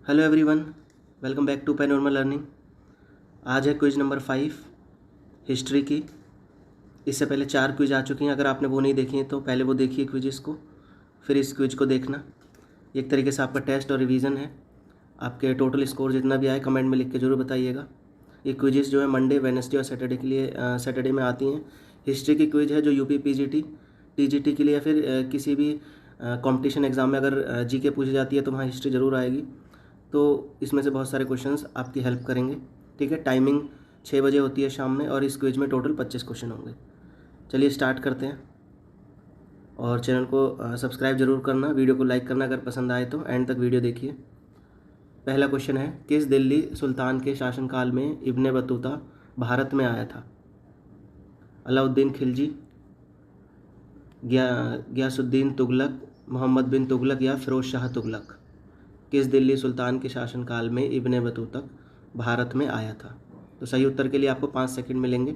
Hello everyone, welcome back to Panorama Learning. आज है quiz number 5 history की। इससे पहले 4 क्विज आ चुकी हैं। अगर आपने वो नहीं देखी हैं तो पहले वो देखिए क्विज़ को, फिर इस क्विज को देखना। एक तरीके से आपका टेस्ट और रिवीजन है। आपके टोटल स्कोर जितना भी आए कमेंट में लिख के ज़रूर बताइएगा। ये क्विजेस जो है मंडे, वेडनेसडे और सैटरडे के लिए सैटरडे में आती हैं। हिस्ट्री की क्विज है जो यूपी पीजीटी, टीजीटी के लिए या फिर किसी भी कंपटीशन एग्ज़ाम में अगर जीके पूछी जाती है तो वहाँ हिस्ट्री ज़रूर आएगी। तो इसमें से बहुत सारे क्वेश्चंस आपकी हेल्प करेंगे। ठीक है, टाइमिंग 6 बजे होती है शाम में और इस क्विज में टोटल 25 क्वेश्चन होंगे। चलिए स्टार्ट करते हैं और चैनल को सब्सक्राइब जरूर करना, वीडियो को लाइक करना अगर पसंद आए तो एंड तक वीडियो देखिए। पहला क्वेश्चन है, किस दिल्ली सुल्तान के शासनकाल में इब्ने बतूता भारत में आया था? अलाउद्दीन खिलजी, गयासुद्दीन तुगलक, मोहम्मद बिन तुगलक या फिरोज शाह तुगलक? किस दिल्ली सुल्तान के शासनकाल में इब्ने बतूता भारत में आया था? तो सही उत्तर के लिए आपको 5 सेकंड मिलेंगे।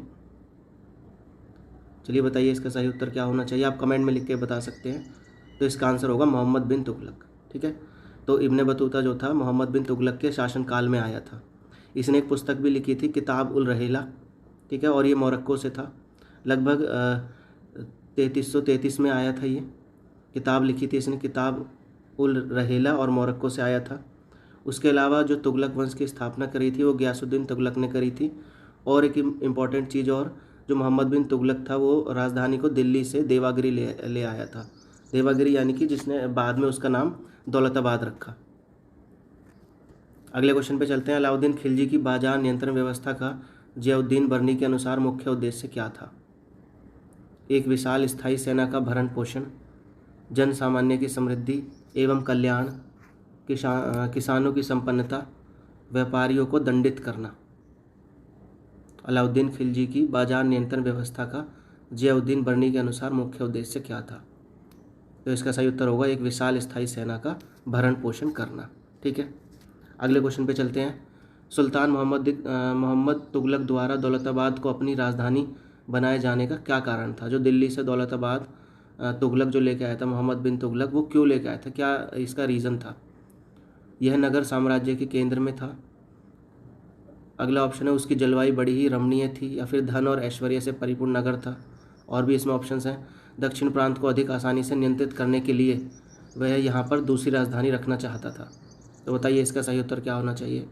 चलिए बताइए इसका सही उत्तर क्या होना चाहिए, आप कमेंट में लिख के बता सकते हैं। तो इसका आंसर होगा मोहम्मद बिन तुगलक। ठीक है, तो इब्ने बतूता जो था मोहम्मद बिन तुगलक के शासनकाल में आया था। इसने एक पुस्तक भी लिखी थी, किताब उल रहेला। ठीक है, और ये मोरक्को से था। लगभग 3333 में आया था। ये किताब लिखी थी इसने, किताब उल रहेला, और मोरक्को से आया था। उसके अलावा जो तुगलक वंश की स्थापना करी थी वो गयासुद्दीन तुगलक ने करी थी। और एक इम्पॉर्टेंट चीज़ और, जो मोहम्मद बिन तुगलक था वो राजधानी को दिल्ली से देवागिरी ले आया था। देवागिरी यानी कि जिसने बाद में उसका नाम दौलताबाद रखा। अगले क्वेश्चन पे चलते हैं। अलाउद्दीन खिलजी की बाजार नियंत्रण व्यवस्था का जियाउद्दीन बर्नी के अनुसार मुख्य उद्देश्य क्या था? एक विशाल स्थायी सेना का भरण पोषण, जन सामान्य की समृद्धि एवं कल्याण, किसानों की संपन्नता, व्यापारियों को दंडित करना। अलाउद्दीन खिलजी की बाजार नियंत्रण व्यवस्था का जियाउद्दीन बर्नी के अनुसार मुख्य उद्देश्य क्या था? तो इसका सही उत्तर होगा एक विशाल स्थायी सेना का भरण पोषण करना। ठीक है, अगले क्वेश्चन पे चलते हैं। सुल्तान मोहम्मद तुगलक द्वारा दौलताबाद को अपनी राजधानी बनाए जाने का क्या कारण था? जो दिल्ली से दौलताबाद तुगलक जो लेके आया था मोहम्मद बिन तुगलक, वो क्यों लेके आया था, क्या इसका रीज़न था? यह नगर साम्राज्य के केंद्र में था। अगला ऑप्शन है उसकी जलवायु बड़ी ही रमणीय थी, या फिर धन और ऐश्वर्य से परिपूर्ण नगर था। और भी इसमें ऑप्शंस हैं। दक्षिण प्रांत को अधिक आसानी से नियंत्रित करने के लिए वह यहाँ पर दूसरी राजधानी रखना चाहता था। तो बताइए इसका सही उत्तर क्या होना चाहिए?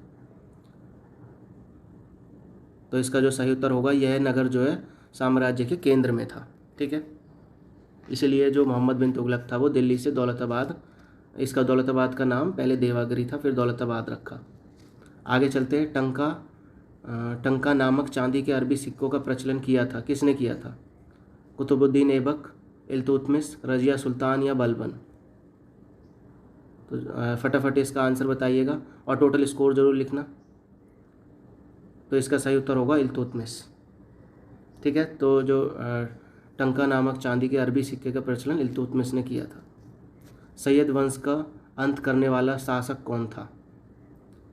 तो इसका जो सही उत्तर होगा, यह नगर जो है साम्राज्य के केंद्र में था। ठीक है, इसलिए जो मोहम्मद बिन तुगलक था वो दिल्ली से दौलताबाद, इसका दौलताबाद का नाम पहले देवागिरी था फिर दौलताबाद रखा। आगे चलते हैं। टंका नामक चांदी के अरबी सिक्कों का प्रचलन किया था, किसने किया था? कुतुबुद्दीन ऐबक, इल्तुतमिश, रजिया सुल्तान या बलबन? तो फटाफट इसका आंसर बताइएगा और टोटल स्कोर जरूर लिखना। तो इसका सही उत्तर होगा इल्तुतमिश। ठीक है, तो जो टंका नामक चांदी के अरबी सिक्के का प्रचलन इल्तुतमिश ने किया था। सैयद वंश का अंत करने वाला शासक कौन था?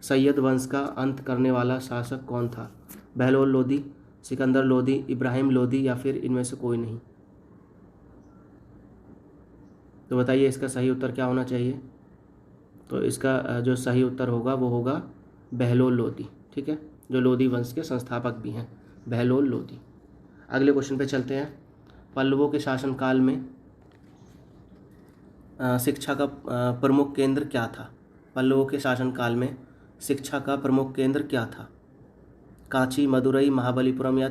सैयद वंश का अंत करने वाला शासक कौन था? बहलोल लोदी, सिकंदर लोदी, इब्राहिम लोदी या फिर इनमें से कोई नहीं? तो बताइए इसका सही उत्तर क्या होना चाहिए? तो इसका जो सही उत्तर होगा वो होगा बहलोल लोदी। ठीक है, जो लोदी वंश के संस्थापक भी हैं, बहलोल लोदी। अगले क्वेश्चन पे चलते हैं। पल्लवों के शासनकाल में शिक्षा का प्रमुख केंद्र क्या था? पल्लवों के शासनकाल में शिक्षा का प्रमुख केंद्र क्या था? कांची, मदुरई, महाबलीपुरम या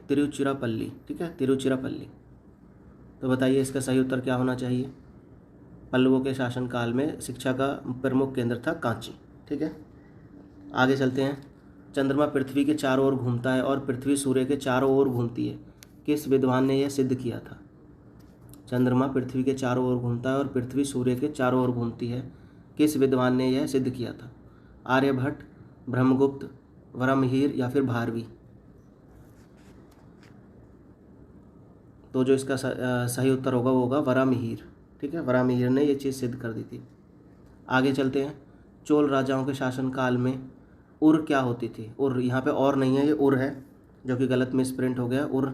तिरुचिरापल्ली? ठीक है, तिरुचिरापल्ली। तो बताइए इसका सही उत्तर क्या होना चाहिए? पल्लवों के शासनकाल में शिक्षा का प्रमुख केंद्र था कांची। ठीक है, आगे चलते हैं। चंद्रमा पृथ्वी के चारों ओर घूमता है और पृथ्वी सूर्य के चारों ओर घूमती है, किस विद्वान ने यह सिद्ध किया था? चंद्रमा पृथ्वी के चारों ओर घूमता है और पृथ्वी सूर्य के चारों ओर घूमती है, किस विद्वान ने यह सिद्ध किया था? आर्यभट्ट, ब्रह्मगुप्त, वराहमिहिर या फिर भारवी? तो जो इसका सही उत्तर होगा वो होगा वराहमिहिर। ठीक है, वराहमिहिर ने ये चीज़ सिद्ध कर दी थी। आगे चलते हैं। चोल राजाओं के शासनकाल में उर क्या होती थी? उर, यहाँ पे और नहीं है, ये उर है जो कि गलत मिस प्रिंट हो गया। उर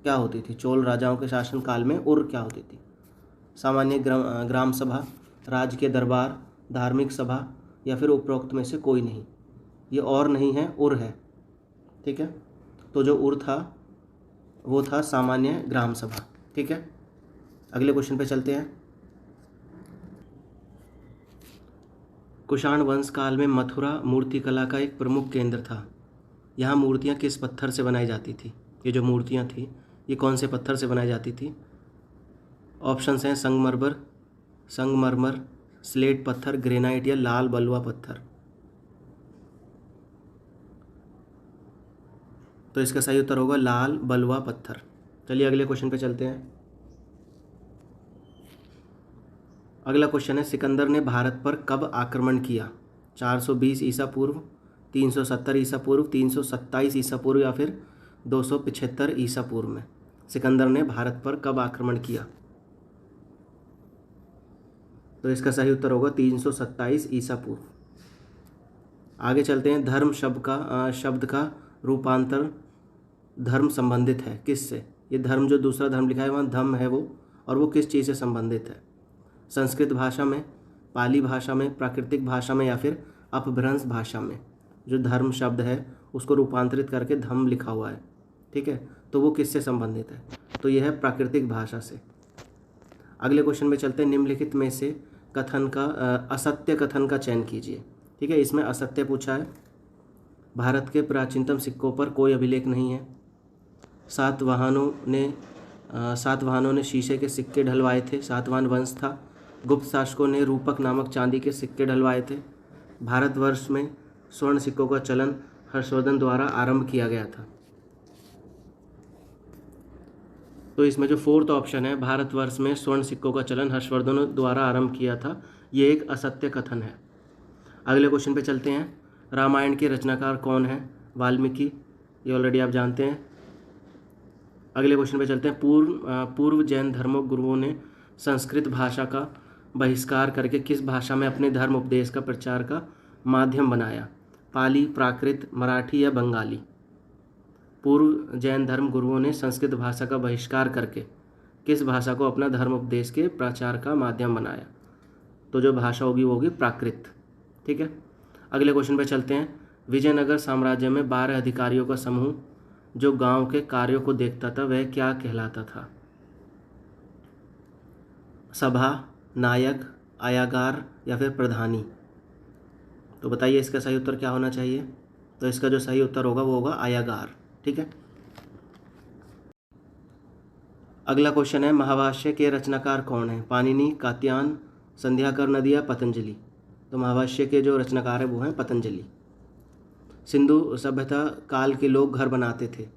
क्या होती थी? चोल राजाओं के शासनकाल में उर क्या होती थी? सामान्य ग्राम सभा, राज्य के दरबार, धार्मिक सभा या फिर उपरोक्त में से कोई नहीं। ये और नहीं है, उर है। ठीक है, तो जो उर था वो था सामान्य ग्राम सभा। ठीक है, अगले क्वेश्चन पे चलते हैं। कुषाण वंश काल में मथुरा मूर्तिकला का एक प्रमुख केंद्र था। यहाँ मूर्तियाँ किस पत्थर से बनाई जाती थी? ये जो मूर्तियाँ थी ये कौन से पत्थर से बनाई जाती थी? ऑप्शंस हैं संगमरमर, स्लेट पत्थर, ग्रेनाइट या लाल बलुआ पत्थर। तो इसका सही उत्तर होगा लाल बलुआ पत्थर। चलिए अगले क्वेश्चन पे चलते हैं। अगला क्वेश्चन है, सिकंदर ने भारत पर कब आक्रमण किया? 420 ईसा पूर्व, 370 ईसा पूर्व, 327 ईसा पूर्व या फिर 275 ईसा पूर्व में सिकंदर ने भारत पर कब आक्रमण किया? तो इसका सही उत्तर होगा 327 ईसा पूर्व। आगे चलते हैं। धर्म शब्द का रूपांतर धर्म संबंधित है किससे? ये धर्म जो दूसरा धर्म लिखा है वहाँ धम्म है वो, और वो किस चीज़ से संबंधित है? संस्कृत भाषा में, पाली भाषा में, प्राकृतिक भाषा में या फिर अपभ्रंश भाषा में? जो धर्म शब्द है उसको रूपांतरित करके धम्म लिखा हुआ है। ठीक है, तो वो किससे संबंधित है? तो यह है प्राकृतिक भाषा से। अगले क्वेश्चन में चलते हैं। निम्नलिखित में से असत्य कथन का चयन कीजिए। ठीक है, इसमें असत्य पूछा है। भारत के प्राचीनतम सिक्कों पर कोई अभिलेख नहीं है। सातवाहनों ने शीशे के सिक्के ढलवाए थे, सातवाहन वंश था। गुप्त शासकों ने रूपक नामक चांदी के सिक्के ढलवाए थे। भारतवर्ष में स्वर्ण सिक्कों का चलन हर्षवर्धन द्वारा आरंभ किया गया था। तो इसमें जो फोर्थ ऑप्शन है, भारतवर्ष में स्वर्ण सिक्कों का चलन हर्षवर्धन द्वारा आरंभ किया था, ये एक असत्य कथन है। अगले क्वेश्चन पे चलते हैं। रामायण के रचनाकार कौन है? वाल्मीकि, ये ऑलरेडी आप जानते हैं। अगले क्वेश्चन पे चलते हैं। पूर्व जैन धर्म गुरुओं ने संस्कृत भाषा का बहिष्कार करके किस भाषा में अपने धर्म उपदेश का प्रचार का माध्यम बनाया? पाली, प्राकृत, मराठी या बंगाली? पूर्व जैन धर्म गुरुओं ने संस्कृत भाषा का बहिष्कार करके किस भाषा को अपना धर्म उपदेश के प्रचार का माध्यम बनाया? तो जो भाषा होगी वो होगी प्राकृत। ठीक है, अगले क्वेश्चन पे चलते हैं। विजयनगर साम्राज्य में 12 अधिकारियों का समूह जो गांव के कार्यों को देखता था वह क्या कहलाता था? सभा, नायक, आयागार या फिर प्रधानी? तो बताइए इसका सही उत्तर क्या होना चाहिए? तो इसका जो सही उत्तर होगा वो होगा आयागार। ठीक है, अगला क्वेश्चन है। महाभाष्य के रचनाकार कौन है? पाणिनि, कात्यायन, संध्याकर नदी या पतंजलि? तो महाभाष्य के जो रचनाकार है वो हैं पतंजलि। सिंधु सभ्यता काल के लोग घर बनाते थे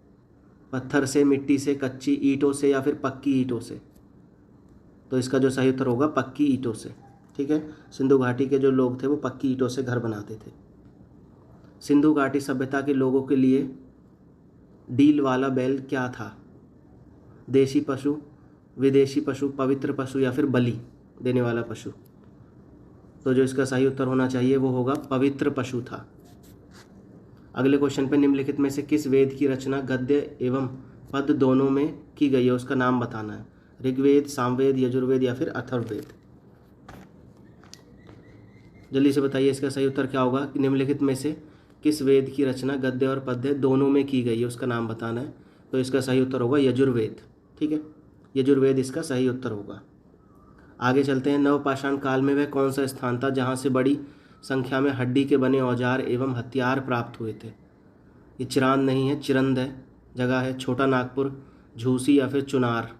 पत्थर से, मिट्टी से, कच्ची ईंटों से या फिर पक्की ईंटों से? तो इसका जो सही उत्तर होगा पक्की ईंटों से। ठीक है, सिंधु घाटी के जो लोग थे वो पक्की ईंटों से घर बनाते थे। सिंधु घाटी सभ्यता के लोगों के लिए डील वाला बैल क्या था? देशी पशु, विदेशी पशु, पवित्र पशु या फिर बलि देने वाला पशु? तो जो इसका सही उत्तर होना चाहिए वो होगा पवित्र पशु था। अगले क्वेश्चन पे, निम्नलिखित में से किस वेद की रचना गद्य एवं पद दोनों में की गई है उसका नाम बताना है? ऋग्वेद, सामवेद, यजुर्वेद या फिर अथर्ववेद? जल्दी से बताइए इसका सही उत्तर क्या होगा। निम्नलिखित में से किस वेद की रचना गद्य और पद्य दोनों में की गई है उसका नाम बताना है? तो इसका सही उत्तर होगा यजुर्वेद। ठीक है, यजुर्वेद इसका सही उत्तर होगा। आगे चलते हैं। नवपाषाण काल में वह कौन सा स्थान था जहाँ से बड़ी संख्या में हड्डी के बने औजार एवं हथियार प्राप्त हुए थे? ये चिरांद नहीं है, चिरंद है जगह है। छोटा नागपुर, झूसी या फिर चुनार?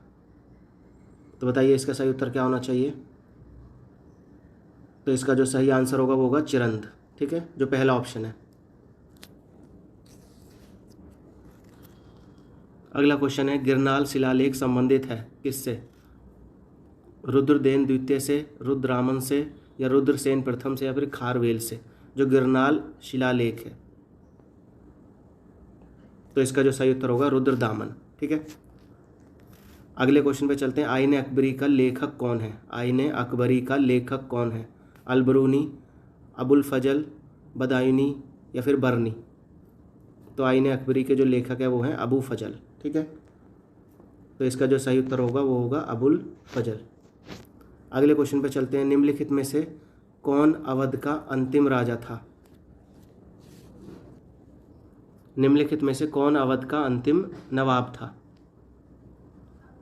तो बताइए इसका सही उत्तर क्या होना चाहिए? तो इसका जो सही आंसर होगा वो होगा चिरंद। ठीक है, जो पहला ऑप्शन है। अगला क्वेश्चन है। गिरनाल शिलालेख संबंधित है किससे? रुद्रदेन द्वितीय से, रुद्रामन से या रुद्रसेन प्रथम से या फिर खारवेल से? जो गिरनाल शिलालेख है तो इसका जो सही उत्तर होगा रुद्रदामन। ठीक है, अगले क्वेश्चन पे चलते हैं। आईने अकबरी का लेखक कौन है? आईने अकबरी का लेखक कौन है? अलबरूनी, अबुल फजल, बदायूनी या फिर बरनी? तो आईने अकबरी के जो लेखक है वो हैं अबू फजल। ठीक है, तो इसका जो सही उत्तर होगा वो होगा अबुल फजल। अगले क्वेश्चन पे चलते हैं। निम्नलिखित में से कौन अवध का अंतिम राजा था? निम्नलिखित में से कौन अवध का अंतिम नवाब था?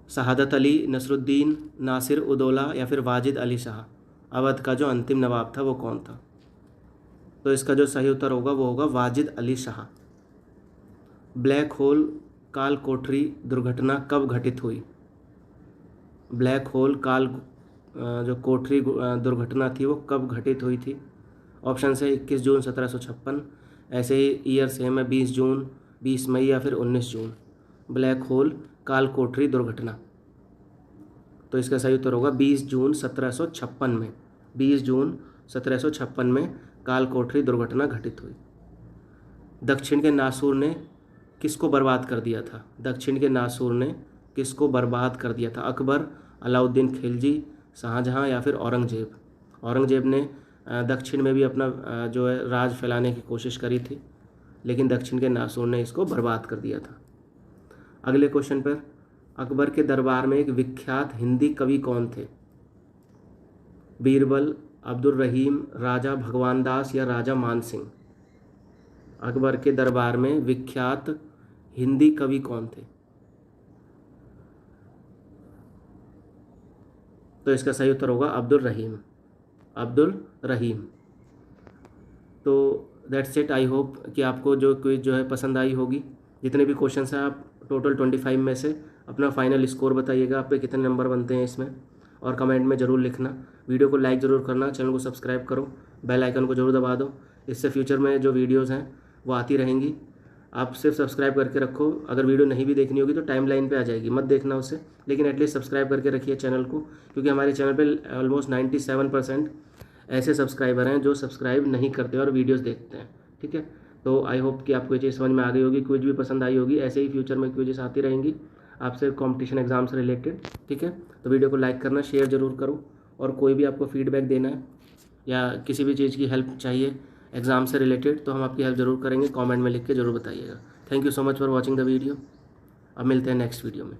शहादत अली, नसरुद्दीन, नासिर उदौला या फिर वाजिद अली शाह? अवध का जो अंतिम नवाब था वो कौन था? तो इसका जो सही उत्तर होगा वो होगा वाजिद अली शाह। ब्लैक होल काल कोठरी दुर्घटना कब घटित हुई? ब्लैक होल काल जो कोठरी दुर्घटना थी वो कब घटित हुई थी? ऑप्शन है 21 जून 1756, ऐसे ही ईयर सेम है 20 जून, 20 मई या फिर 19 जून। ब्लैक होल काल कोठरी दुर्घटना, तो इसका सही उत्तर होगा 20 जून 1756 में। 20 जून 1756 में काल कोठरी दुर्घटना घटित हुई। दक्षिण के नासूर ने किसको बर्बाद कर दिया था? दक्षिण के नासूर ने किसको बर्बाद कर दिया था? अकबर, अलाउद्दीन खिलजी, शाहजहां या फिर औरंगजेब? औरंगजेब ने दक्षिण में भी अपना जो है राज फैलाने की कोशिश करी थी, लेकिन दक्षिण के नासूर ने इसको बर्बाद कर दिया था। अगले क्वेश्चन पर, अकबर के दरबार में एक विख्यात हिंदी कवि कौन थे? बीरबल, अब्दुल रहीम, राजा भगवान दास या राजा मान सिंह? अकबर के दरबार में विख्यात हिंदी कवि कौन थे? तो इसका सही उत्तर होगा अब्दुल रहीम। अब्दुल रहीम। तो दैट्स इट। आई होप कि आपको जो क्विज जो है पसंद आई होगी। जितने भी क्वेश्चंस हैं आप टोटल 25 में से अपना फाइनल स्कोर बताइएगा, आप पे कितने नंबर बनते हैं इसमें, और कमेंट में ज़रूर लिखना। वीडियो को लाइक ज़रूर करना, चैनल को सब्सक्राइब करो, बेल आइकन को ज़रूर दबा दो। इससे फ्यूचर में जो वीडियोज़ हैं वो आती रहेंगी। आप सिर्फ सब्सक्राइब करके रखो। अगर वीडियो नहीं भी देखनी होगी तो टाइम लाइन पे आ जाएगी, मत देखना उसे, लेकिन एटलीस्ट सब्सक्राइब करके रखिए चैनल को, क्योंकि हमारे चैनल पे ऑलमोस्ट 97% ऐसे सब्सक्राइबर हैं जो सब्सक्राइब नहीं करते और वीडियोस देखते हैं। ठीक है, तो आई होप कि आपको ये चीज़ समझ में आ गई होगी, क्विज भी पसंद आई होगी। ऐसे ही फ्यूचर में क्विजेस आती रहेंगी आपसे कॉम्पिटिशन एग्जाम से रिलेटेड। ठीक है, तो वीडियो को लाइक करना, शेयर ज़रूर करो, और कोई भी आपको फीडबैक देना है या किसी भी चीज़ की हेल्प चाहिए एग्ज़ाम से रिलेटेड, तो हम आपकी हेल्प ज़रूर करेंगे। कमेंट में लिख के ज़रूर बताइएगा। Thank you so much for watching the video. अब मिलते हैं नेक्स्ट वीडियो में।